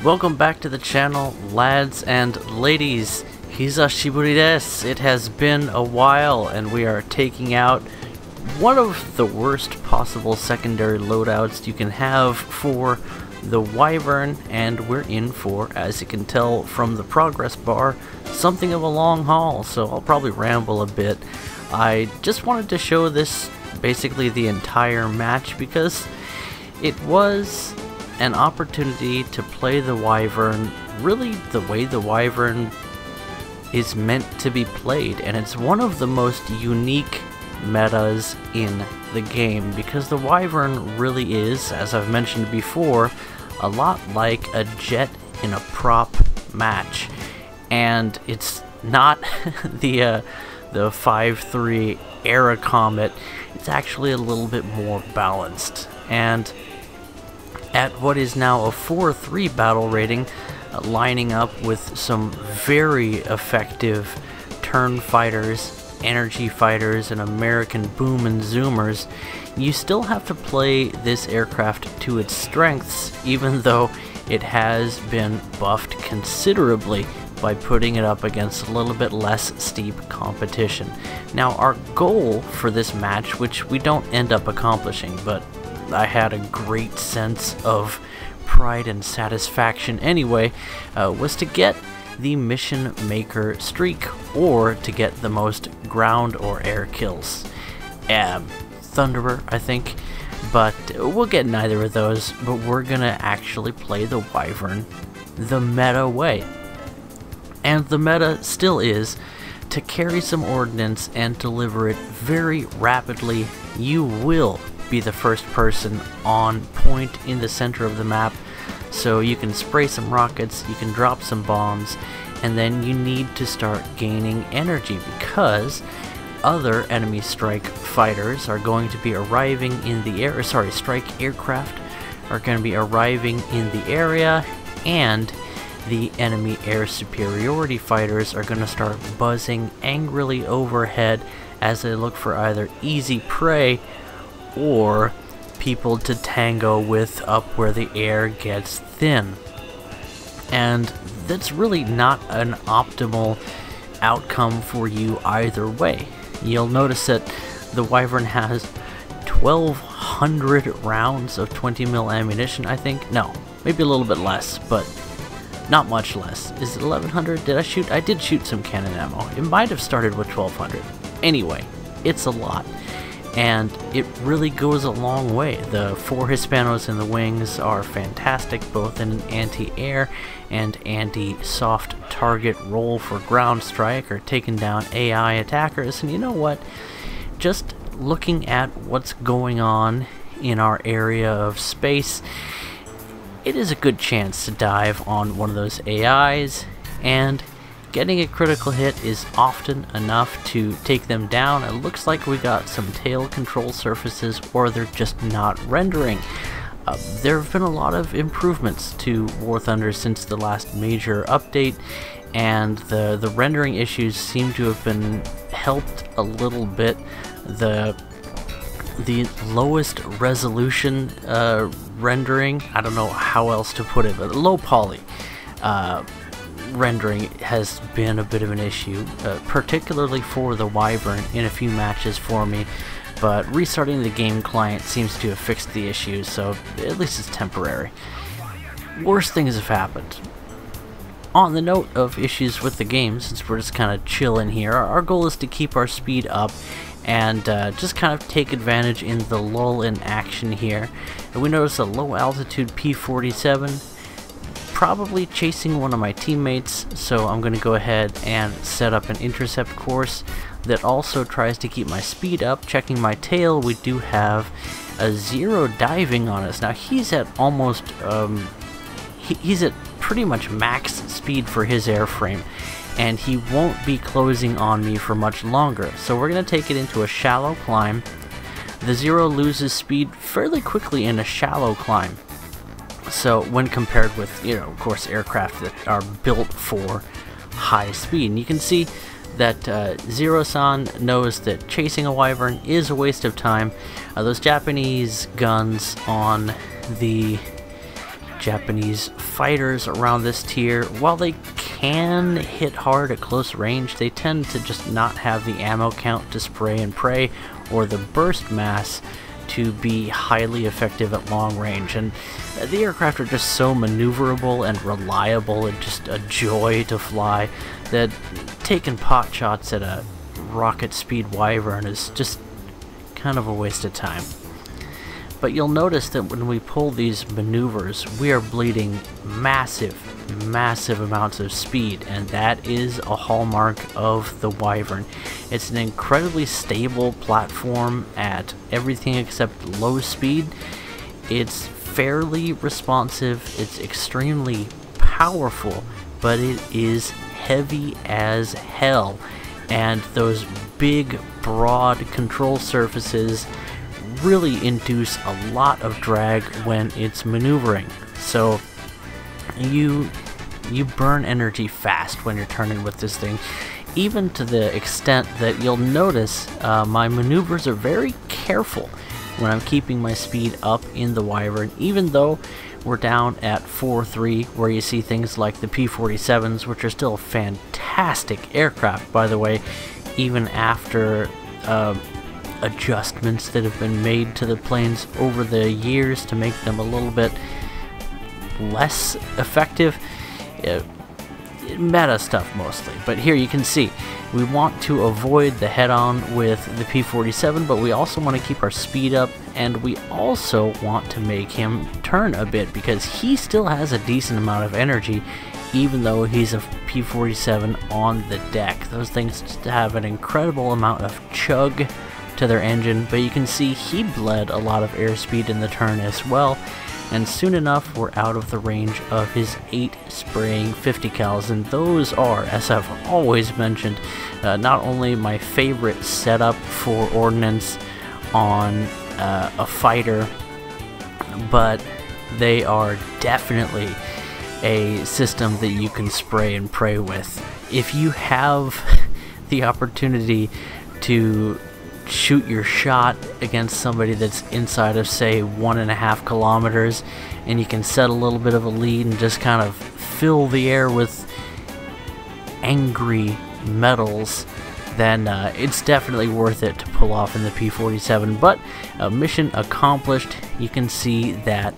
Welcome back to the channel, lads and ladies. Hisashiburi desu. It has been a while and we are taking out one of the worst possible secondary loadouts you can have for the Wyvern, and we're in for, as you can tell from the progress bar, something of a long haul, so I'll probably ramble a bit. I just wanted to show this basically the entire match because it was an opportunity to play the Wyvern really the way the Wyvern is meant to be played, and it's one of the most unique metas in the game because the Wyvern really is, as I've mentioned before, a lot like a jet in a prop match, and it's not the 5-3 Era Comet. It's actually a little bit more balanced, and at what is now a 4-3 battle rating, lining up with some very effective turn fighters, energy fighters, and American boom and zoomers, you still have to play this aircraft to its strengths, even though it has been buffed considerably by putting it up against a little bit less steep competition. Now, our goal for this match, which we don't end up accomplishing, but I had a great sense of pride and satisfaction anyway, was to get the Mission Maker streak, or to get the most ground or air kills. Thunderer, I think, but we'll get neither of those, but we're gonna actually play the Wyvern the meta way. And the meta still is to carry some ordnance and deliver it very rapidly. You will be the first person on point in the center of the map, so you can spray some rockets, you can drop some bombs, and then you need to start gaining energy because other enemy strike fighters are going to be arriving in the air, strike aircraft are going to be arriving in the area, and the enemy air superiority fighters are going to start buzzing angrily overhead as they look for either easy prey or people to tango with up where the air gets thin. And that's really not an optimal outcome for you either way. You'll notice that the Wyvern has 1,200 rounds of 20mm ammunition, I think. No, maybe a little bit less, but not much less. Is it 1,100? Did I shoot? I did shoot some cannon ammo. It might have started with 1,200. Anyway, it's a lot, and it really goes a long way. The 4 Hispanos in the wings are fantastic, both in an anti-air and anti-soft target role for ground strike or taking down AI attackers. And you know what? Just looking at what's going on in our area of space, it is a good chance to dive on one of those AIs, and getting a critical hit is often enough to take them down. It looks like we got some tail control surfaces, or they're just not rendering. There have been a lot of improvements to War Thunder since the last major update, and the rendering issues seem to have been helped a little bit. The lowest resolution rendering, I don't know how else to put it, but low poly rendering has been a bit of an issue, particularly for the Wyvern in a few matches for me, but restarting the game client seems to have fixed the issue, so at least it's temporary. Worse things have happened. On the note of issues with the game, since we're just kind of chilling here, our goal is to keep our speed up and just kind of take advantage in the lull in action here. And we notice a low altitude P-47 probably chasing one of my teammates, so I'm going to go ahead and set up an intercept course that also tries to keep my speed up. Checking my tail, we do have a 0 diving on us. Now he's at almost he's at pretty much max speed for his airframe, and he won't be closing on me for much longer, so we're going to take it into a shallow climb. The 0 loses speed fairly quickly in a shallow climb, so when compared with, of course, aircraft that are built for high speed. And you can see that Zero-san knows that chasing a Wyvern is a waste of time. Those Japanese guns on the Japanese fighters around this tier, while they can hit hard at close range, they tend to just not have the ammo count to spray and pray or the burst mass to be highly effective at long range. And the aircraft are just so maneuverable and reliable and just a joy to fly that taking pot shots at a rocket speed Wyvern is just kind of a waste of time. But you'll notice that when we pull these maneuvers, we are bleeding massive amounts of speed, and that is a hallmark of the Wyvern. It's an incredibly stable platform at everything except low speed. It's fairly responsive, it's extremely powerful, but it is heavy as hell, and those big broad control surfaces really induce a lot of drag when it's maneuvering. So you burn energy fast when you're turning with this thing, even to the extent that you'll notice my maneuvers are very careful when I'm keeping my speed up in the Wyvern, even though we're down at 4.3, where you see things like the P-47s, which are still fantastic aircraft, by the way, even after adjustments that have been made to the planes over the years to make them a little bit less effective. Meta stuff mostly, but here you can see we want to avoid the head-on with the P-47, but we also want to keep our speed up, and we also want to make him turn a bit because he still has a decent amount of energy even though he's a P-47 on the deck. Those things just have an incredible amount of chug to their engine, but you can see he bled a lot of airspeed in the turn as well, and soon enough we're out of the range of his 8 spraying 50 cals, and those are, as I've always mentioned, not only my favorite setup for ordnance on a fighter, but they are definitely a system that you can spray and pray with. If you have the opportunity to shoot your shot against somebody that's inside of, say, 1.5 kilometers, and you can set a little bit of a lead and just kind of fill the air with angry metals, then it's definitely worth it to pull off in the P-47. But mission accomplished. You can see that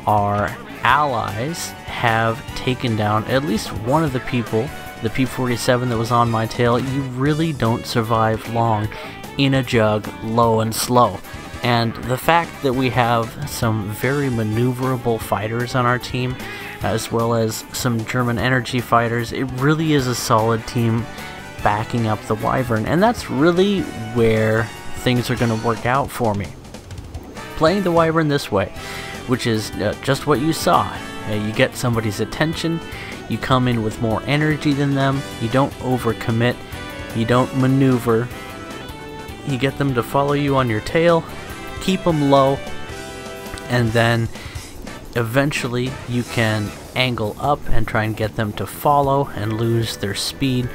our allies have taken down at least one of the people. The P-47 that was on my tail, you really don't survive long in a jug, low and slow. And the fact that we have some very maneuverable fighters on our team, as well as some German energy fighters, it really is a solid team backing up the Wyvern, and that's really where things are going to work out for me. Playing the Wyvern this way, which is just what you saw. You get somebody's attention, you come in with more energy than them, you don't overcommit, you don't maneuver, you get them to follow you on your tail, keep them low, and then eventually you can angle up and try and get them to follow and lose their speed,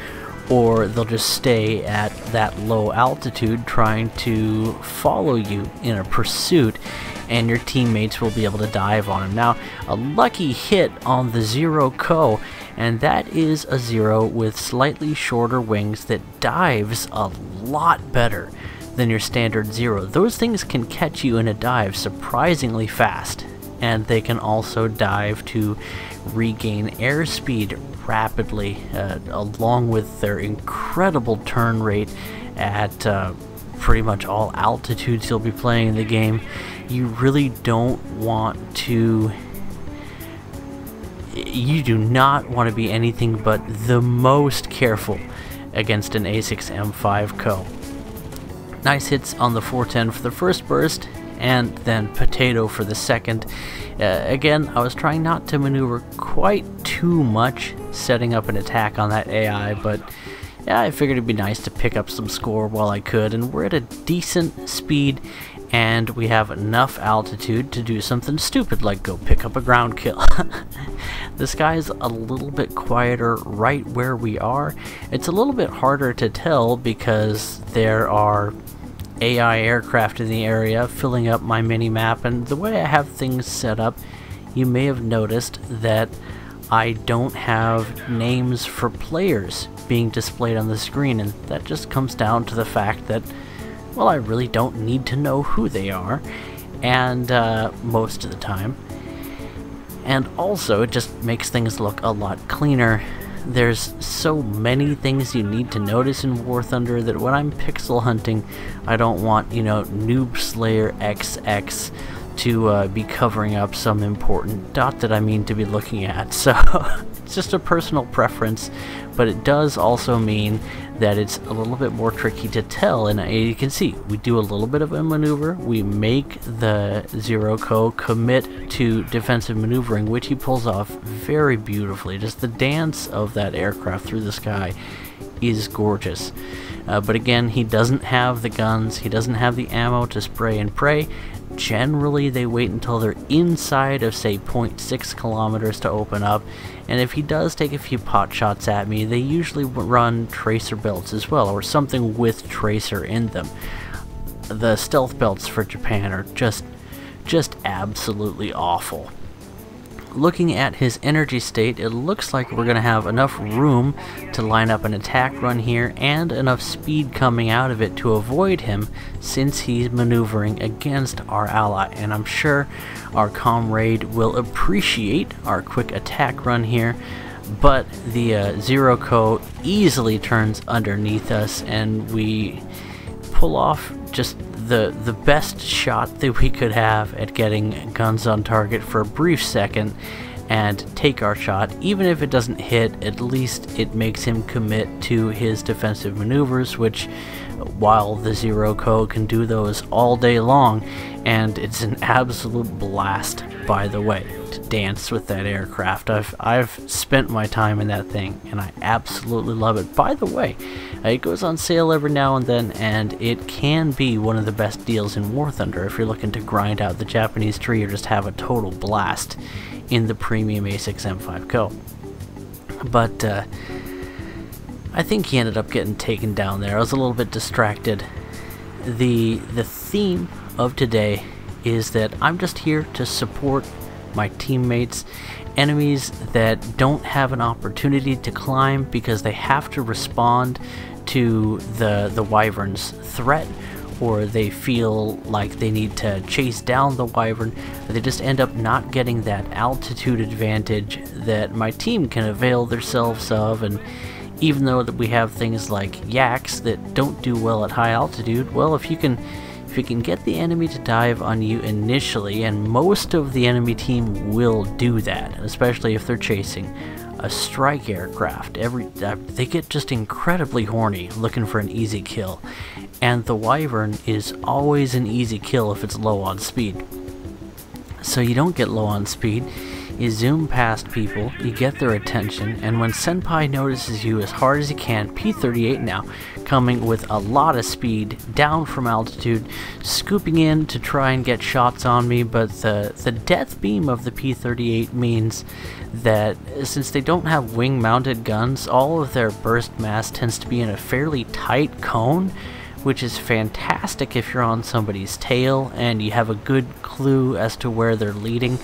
or they'll just stay at that low altitude trying to follow you in a pursuit, and your teammates will be able to dive on them. Now, a lucky hit on the Zero Co, and that is a Zero with slightly shorter wings that dives a lot better than your standard Zero. Those things can catch you in a dive surprisingly fast, and they can also dive to regain airspeed rapidly, along with their incredible turn rate at pretty much all altitudes you'll be playing in the game. You really don't want to... You do not want to be anything but the most careful against an A6M5 Co. Nice hits on the 410 for the first burst, and then potato for the second. Again, I was trying not to maneuver quite too much, setting up an attack on that AI, but yeah, I figured it'd be nice to pick up some score while I could, and we're at a decent speed, and we have enough altitude to do something stupid like go pick up a ground kill. The sky's a little bit quieter right where we are. It's a little bit harder to tell because there are AI aircraft in the area filling up my mini-map, and the way I have things set up, you may have noticed that I don't have names for players being displayed on the screen, and that just comes down to the fact that, well, I really don't need to know who they are, and most of the time. And also, it just makes things look a lot cleaner. There's so many things you need to notice in War Thunder that when I'm pixel hunting, I don't want, you know, Noob Slayer XX to be covering up some important dot that I mean to be looking at. So it's just a personal preference, but it does also mean that it's a little bit more tricky to tell. And you can see we do a little bit of a maneuver. We make the Zero Co commit to defensive maneuvering, which he pulls off very beautifully. Just the dance of that aircraft through the sky is gorgeous. But again, he doesn't have the guns, he doesn't have the ammo to spray and pray. Generally, they wait until they're inside of, say, 0.6 kilometers to open up, and if he does take a few pot shots at me, they usually run tracer belts as well, or something with tracer in them. The stealth belts for Japan are just absolutely awful. Looking at his energy state, it looks like we're going to have enough room to line up an attack run here and enough speed coming out of it to avoid him, since he's maneuvering against our ally. And I'm sure our comrade will appreciate our quick attack run here, but the Zero Co easily turns underneath us, and we pull off just the best shot that we could have at getting guns on target for a brief second and take our shot. Even if it doesn't hit, at least it makes him commit to his defensive maneuvers, which, while the Zero Co can do those all day long, and it's an absolute blast, by the way, to dance with that aircraft. I've spent my time in that thing, and I absolutely love it. By the way, it goes on sale every now and then, and it can be one of the best deals in War Thunder if you're looking to grind out the Japanese tree or just have a total blast in the premium A6 M5 Co. But I think he ended up getting taken down there. I was a little bit distracted. The theme of today is that I'm just here to support my teammates, enemies that don't have an opportunity to climb because they have to respond to the Wyvern's threat, or they feel like they need to chase down the Wyvern. They just end up not getting that altitude advantage that my team can avail themselves of. And even though that we have things like yaks that don't do well at high altitude, well, if you can get the enemy to dive on you initially, and most of the enemy team will do that, especially if they're chasing a strike aircraft. They get just incredibly horny looking for an easy kill, and the Wyvern is always an easy kill if it's low on speed. So you don't get low on speed, you zoom past people, you get their attention, and when Senpai notices you as hard as he can, P-38 now, coming with a lot of speed, down from altitude, scooping in to try and get shots on me, but the death beam of the P-38 means that since they don't have wing-mounted guns, all of their burst mass tends to be in a fairly tight cone, which is fantastic if you're on somebody's tail and you have a good clue as to where they're leading.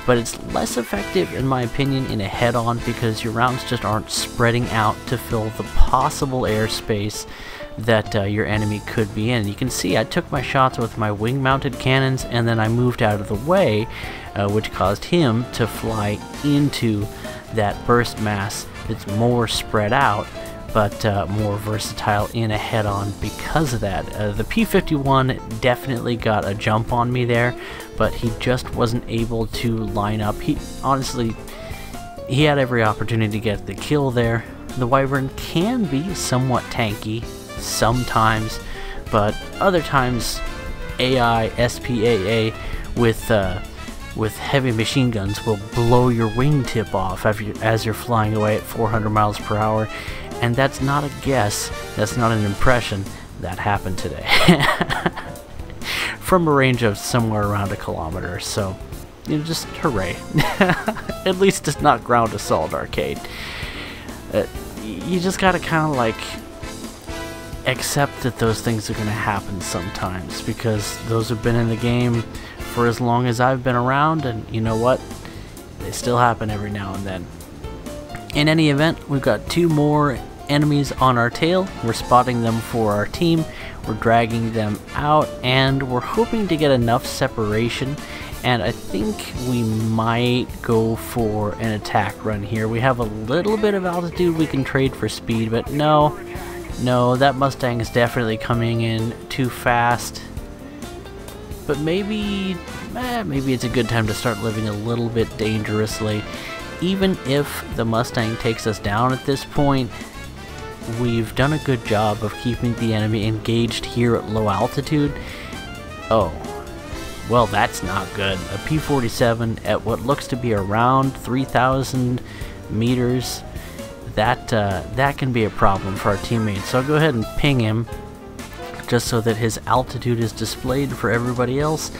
But it's less effective, in my opinion, in a head-on because your rounds just aren't spreading out to fill the possible airspace that your enemy could be in. You can see I took my shots with my wing-mounted cannons, and then I moved out of the way, which caused him to fly into that burst mass that's more spread out, but more versatile in a head-on because of that. The P-51 definitely got a jump on me there, but he just wasn't able to line up. He had every opportunity to get the kill there. The Wyvern can be somewhat tanky sometimes, but other times AI, SPAA with heavy machine guns will blow your wingtip off as you're flying away at 400 miles per hour. And that's not a guess, that's not an impression, that happened today. From a range of somewhere around 1 kilometer, so, you know, just hooray. At least it's not Ground Assault Arcade. You just gotta kind of like accept that those things are gonna happen sometimes, because those have been in the game for as long as I've been around, and you know what? They still happen every now and then. In any event, we've got 2 more enemies on our tail. We're spotting them for our team. We're dragging them out, and we're hoping to get enough separation. And I think we might go for an attack run here. We have a little bit of altitude we can trade for speed, but no, that Mustang is definitely coming in too fast. But maybe it's a good time to start living a little bit dangerously. Even if the Mustang takes us down at this point, we've done a good job of keeping the enemy engaged here at low altitude. Oh, well, that's not good. A P-47 at what looks to be around 3,000 meters, that can be a problem for our teammates. So I'll go ahead and ping him, just so that his altitude is displayed for everybody else,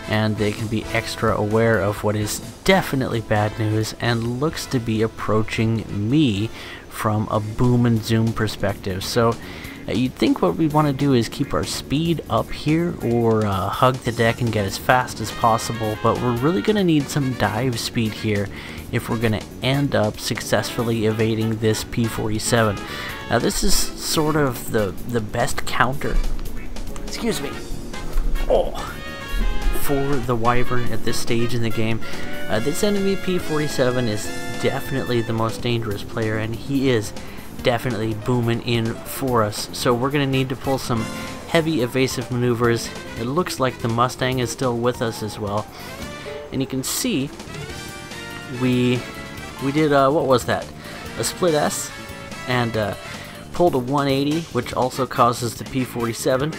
and they can be extra aware of what is definitely bad news and looks to be approaching me from a boom and zoom perspective. So you'd think what we want to do is keep our speed up here, or hug the deck and get as fast as possible, but we're really going to need some dive speed here if we're going to end up successfully evading this P-47. Now this is sort of the best counter, excuse me, for the Wyvern at this stage in the game. This enemy P-47 is definitely the most dangerous player, and he is definitely booming in for us. So we're going to need to pull some heavy evasive maneuvers. It looks like the Mustang is still with us as well. And you can see we did, what was that? A split S, and pulled a 180, which also causes the P-47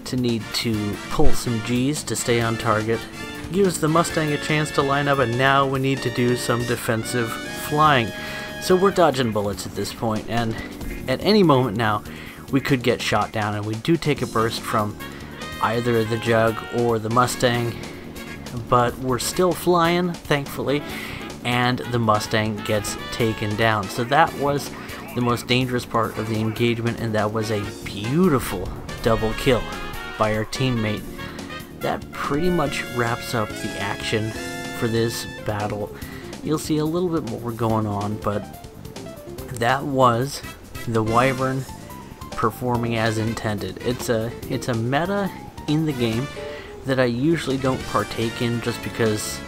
to need to pull some G's to stay on target. Gives the Mustang a chance to line up, and now we need to do some defensive flying. So we're dodging bullets at this point, and at any moment now we could get shot down, and we do take a burst from either the Jug or the Mustang, but we're still flying, thankfully, and the Mustang gets taken down. So that was the most dangerous part of the engagement, and that was a beautiful double kill by our teammate. That pretty much wraps up the action for this battle. You'll see a little bit more going on, but that was the Wyvern performing as intended. It's a meta in the game that I usually don't partake in, just because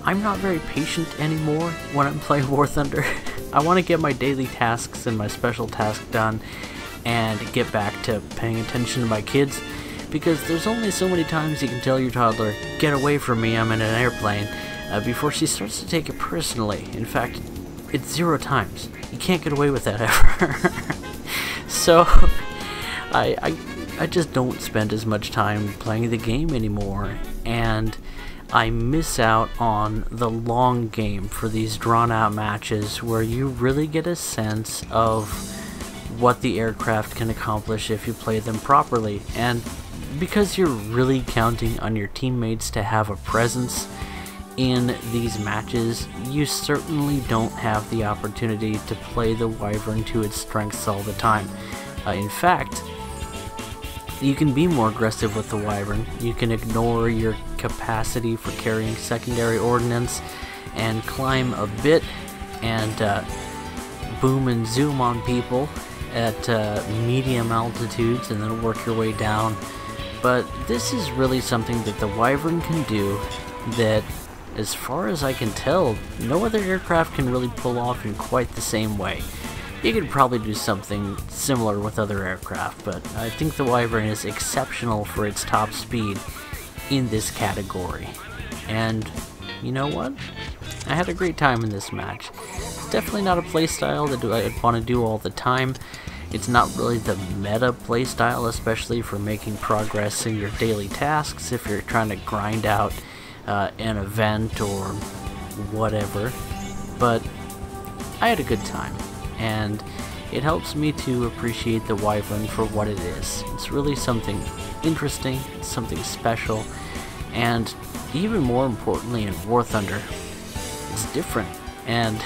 I'm not very patient anymore when I'm playing War Thunder. I want to get my daily tasks and my special task done and get back to paying attention to my kids, because there's only so many times you can tell your toddler, get away from me, I'm in an airplane, before she starts to take it personally. In fact, it's 0 times. You can't get away with that ever. So I just don't spend as much time playing the game anymore, and I miss out on the long game for these drawn out matches where you really get a sense of what the aircraft can accomplish if you play them properly. And because you're really counting on your teammates to have a presence in these matches, you certainly don't have the opportunity to play the Wyvern to its strengths all the time. In fact, you can be more aggressive with the Wyvern. You can ignore your capacity for carrying secondary ordnance and climb a bit and boom and zoom on people at medium altitudes and then work your way down. But this is really something that the Wyvern can do that, as far as I can tell, no other aircraft can really pull off in quite the same way. You could probably do something similar with other aircraft, but I think the Wyvern is exceptional for its top speed in this category. And you know what? I had a great time in this match. It's definitely not a playstyle that I'd want to do all the time. It's not really the meta playstyle, especially for making progress in your daily tasks if you're trying to grind out an event or whatever. But I had a good time, and it helps me to appreciate the Wyvern for what it is. It's really something interesting, something special, and even more importantly in War Thunder, it's different. And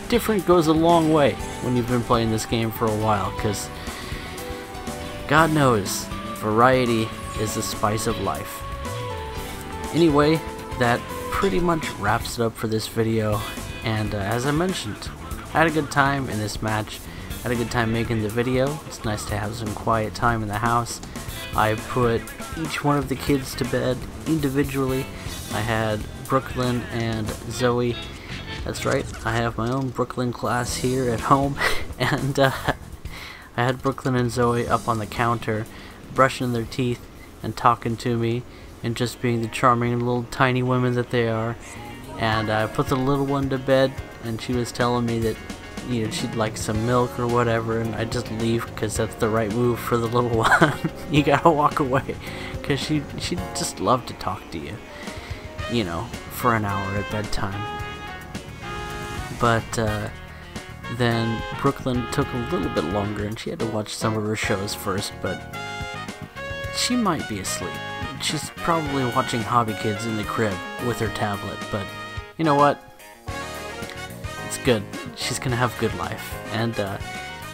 different goes a long way when you've been playing this game for a while, because God knows, variety is the spice of life. Anyway, that pretty much wraps it up for this video. And as I mentioned, I had a good time in this match. I had a good time making the video. It's nice to have some quiet time in the house. I put each one of the kids to bed individually. I had Brooklyn and Zoe. That's right, I have my own Brooklyn class here at home. And I had Brooklyn and Zoe up on the counter, brushing their teeth and talking to me, and just being the charming little tiny women that they are. And I put the little one to bed, and she was telling me that, you know, she'd like some milk or whatever, and I just leave because that's the right move for the little one. You gotta walk away, because she'd just love to talk to you, you know, for an hour at bedtime. But then Brooklyn took a little bit longer, and she had to watch some of her shows first, but she might be asleep. She's probably watching Hobby Kids in the crib with her tablet, but you know what? It's good. She's gonna have a good life. And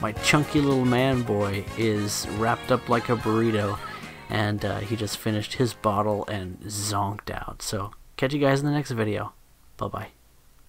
my chunky little man boy is wrapped up like a burrito, and he just finished his bottle and zonked out. So catch you guys in the next video. Bye bye.